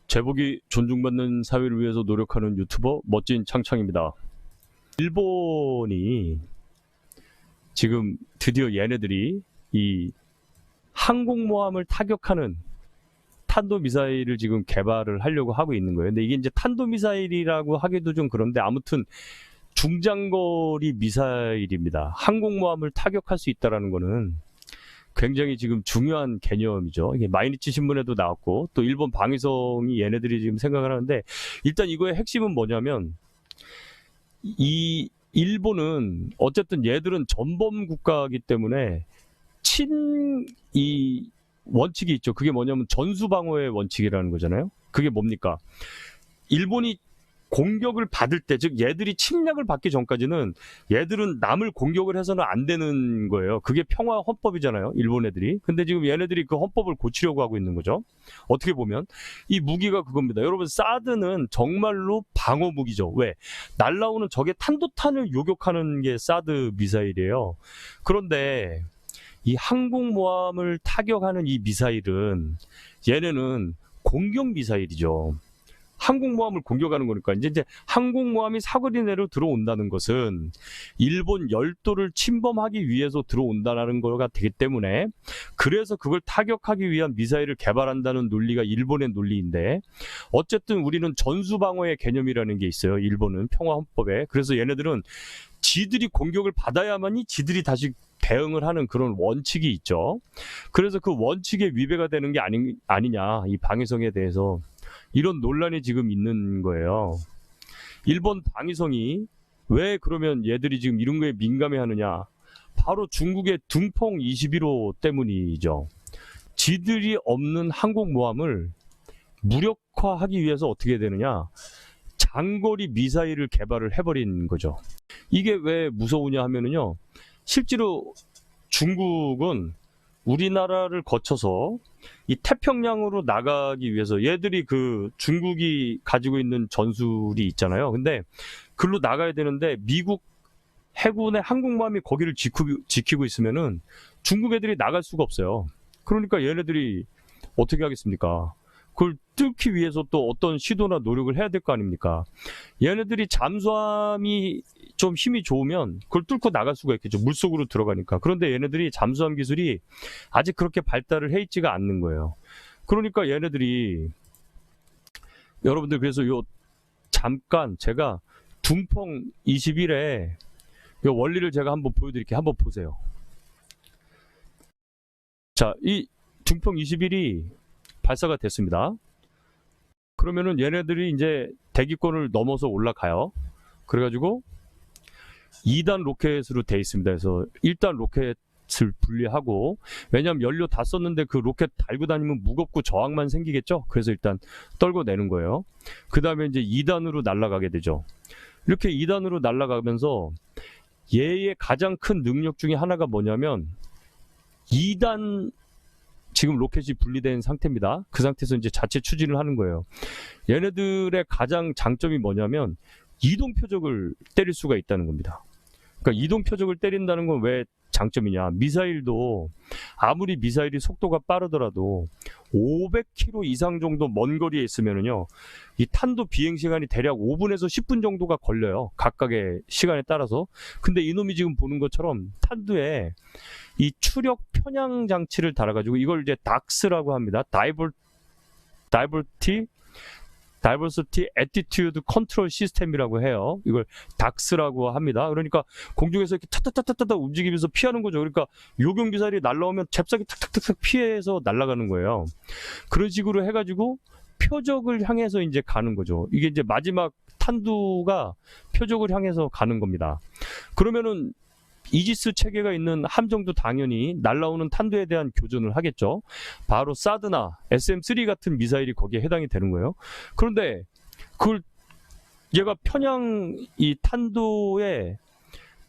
제복이 존중받는 사회를 위해서 노력하는 유튜버 멋진 창창입니다. 일본이 지금 드디어 얘네들이 이 항공모함을 타격하는 탄도미사일을 지금 개발을 하려고 하고 있는 거예요. 근데 이게 이제 탄도미사일이라고 하기도 좀 그런데 아무튼 중장거리 미사일입니다. 항공모함을 타격할 수 있다는 거는 굉장히 지금 중요한 개념이죠. 이게 마이니치 신문에도 나왔고 또 일본 방위성이 얘네들이 지금 생각을 하는데, 일단 이거의 핵심은 뭐냐면 이 일본은 어쨌든 얘들은 전범 국가이기 때문에 이 원칙이 있죠. 그게 뭐냐면 전수방어의 원칙이라는 거잖아요. 그게 뭡니까? 일본이 공격을 받을 때, 즉 얘들이 침략을 받기 전까지는 얘들은 남을 공격을 해서는 안 되는 거예요. 그게 평화 헌법이잖아요, 일본 애들이. 근데 지금 얘네들이 그 헌법을 고치려고 하고 있는 거죠. 어떻게 보면 이 무기가 그겁니다. 여러분, 사드는 정말로 방어 무기죠. 왜? 날라오는 적의 탄도탄을 요격하는 게 사드 미사일이에요. 그런데 이 항공모함을 타격하는 이 미사일은 얘네는 공격 미사일이죠. 항공모함을 공격하는 거니까 이제 항공모함이 사거리 내로 들어온다는 것은 일본 열도를 침범하기 위해서 들어온다는 거가 되기 때문에, 그래서 그걸 타격하기 위한 미사일을 개발한다는 논리가 일본의 논리인데, 어쨌든 우리는 전수방어의 개념이라는 게 있어요. 일본은 평화헌법에. 그래서 얘네들은 지들이 공격을 받아야만이 지들이 다시 대응을 하는 그런 원칙이 있죠. 그래서 그 원칙에 위배가 되는 게 아니냐, 이 방위성에 대해서 이런 논란이 지금 있는 거예요. 일본 방위성이 왜 그러면 얘들이 지금 이런 거에 민감해하느냐? 바로 중국의 둥펑 21호 때문이죠. 지들이 없는 항공모함을 무력화하기 위해서 어떻게 되느냐? 장거리 미사일을 개발을 해버린 거죠. 이게 왜 무서우냐 하면은요, 실제로 중국은 우리나라를 거쳐서 이 태평양으로 나가기 위해서 얘들이 그 중국이 가지고 있는 전술이 있잖아요. 근데 글로 나가야 되는데 미국 해군의 항공모함이 거기를 지키고 있으면은 중국 애들이 나갈 수가 없어요. 그러니까 얘네들이 어떻게 하겠습니까? 그걸 뚫기 위해서 또 어떤 시도나 노력을 해야 될 거 아닙니까? 얘네들이 잠수함이 좀 힘이 좋으면 그걸 뚫고 나갈 수가 있겠죠. 물속으로 들어가니까. 그런데 얘네들이 잠수함 기술이 아직 그렇게 발달을 해 있지가 않는 거예요. 그러니까 얘네들이, 여러분들, 그래서 잠깐 제가 둥펑 21의 요 원리를 제가 한번 보여드릴게요. 한번 보세요. 자, 이 둥펑 21이 발사가 됐습니다. 그러면은 얘네들이 이제 대기권을 넘어서 올라가요. 그래가지고 2단 로켓으로 돼 있습니다. 그래서 1단 로켓을 분리하고, 왜냐하면 연료 다 썼는데 그 로켓 달고 다니면 무겁고 저항만 생기겠죠. 그래서 일단 떨고 내는 거예요. 그 다음에 이제 2단으로 날아가게 되죠. 이렇게 2단으로 날아가면서 얘의 가장 큰 능력 중에 하나가 뭐냐면 2단 지금 로켓이 분리된 상태입니다. 그 상태에서 이제 자체 추진을 하는 거예요. 얘네들의 가장 장점이 뭐냐면 이동 표적을 때릴 수가 있다는 겁니다. 그러니까 이동 표적을 때린다는 건 왜 장점이냐? 미사일도 아무리 미사일이 속도가 빠르더라도 500km 이상 정도 먼 거리에 있으면은요, 이 탄도 비행 시간이 대략 5분에서 10분 정도가 걸려요. 각각의 시간에 따라서. 근데 이놈이 지금 보는 것처럼 탄두에 이 추력 편향 장치를 달아가지고, 이걸 이제 DAX라고 합니다. Diversity Attitude Control System이라고 해요. 이걸 DAX라고 합니다. 그러니까 공중에서 이렇게 타타타타타 움직이면서 피하는 거죠. 그러니까 요격 미사일이 날라오면 잽싸게 탁탁탁탁 피해서 날아가는 거예요. 그런 식으로 해가지고 표적을 향해서 이제 가는 거죠. 이게 이제 마지막 탄두가 표적을 향해서 가는 겁니다. 그러면은 이지스 체계가 있는 함정도 당연히 날라오는 탄두에 대한 교전을 하겠죠. 바로 사드나 SM-3 같은 미사일이 거기에 해당이 되는 거예요. 그런데 그걸 얘가 편향 이 탄두의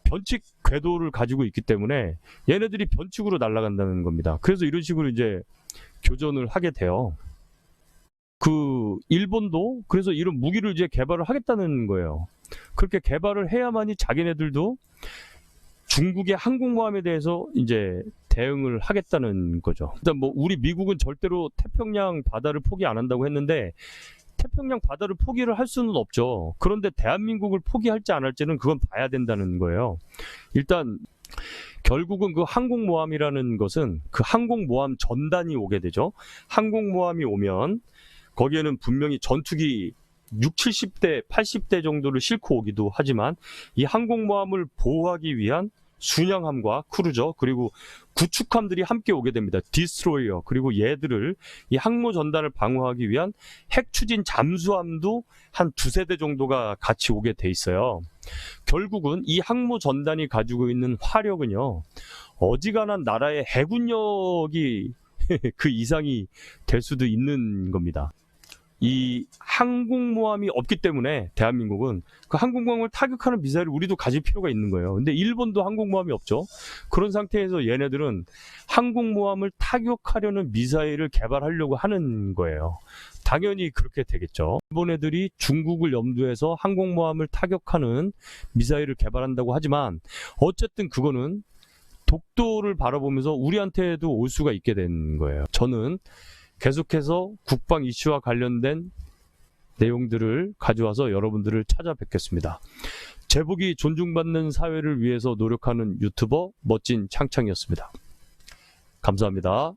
변칙 궤도를 가지고 있기 때문에 얘네들이 변칙으로 날아간다는 겁니다. 그래서 이런 식으로 이제 교전을 하게 돼요. 그 일본도 그래서 이런 무기를 이제 개발을 하겠다는 거예요. 그렇게 개발을 해야만이 자기네들도 중국의 항공모함에 대해서 이제 대응을 하겠다는 거죠. 일단 뭐 우리 미국은 절대로 태평양 바다를 포기 안 한다고 했는데 태평양 바다를 포기를 할 수는 없죠. 그런데 대한민국을 포기할지 안 할지는 그건 봐야 된다는 거예요. 일단 결국은 그 항공모함이라는 것은 그 항공모함 전단이 오게 되죠. 항공모함이 오면 거기에는 분명히 전투기 6, 70대, 80대 정도를 싣고 오기도 하지만 이 항공모함을 보호하기 위한 순양함과 크루저 그리고 구축함들이 함께 오게 됩니다. 디스트로이어 그리고 얘들을 이 항모 전단을 방어하기 위한 핵 추진 잠수함도 한 두세 대 정도가 같이 오게 돼 있어요. 결국은 이 항모 전단이 가지고 있는 화력은요, 어지간한 나라의 해군력이 그 이상이 될 수도 있는 겁니다. 이 항공모함이 없기 때문에 대한민국은 그 항공모함을 타격하는 미사일을 우리도 가질 필요가 있는 거예요. 근데 일본도 항공모함이 없죠. 그런 상태에서 얘네들은 항공모함을 타격하려는 미사일을 개발하려고 하는 거예요. 당연히 그렇게 되겠죠. 일본 애들이 중국을 염두해서 항공모함을 타격하는 미사일을 개발한다고 하지만 어쨌든 그거는 독도를 바라보면서 우리한테도 올 수가 있게 된 거예요. 저는 계속해서 국방 이슈와 관련된 내용들을 가져와서 여러분들을 찾아뵙겠습니다. 제복이 존중받는 사회를 위해서 노력하는 유튜버 멋진 창창이었습니다. 감사합니다.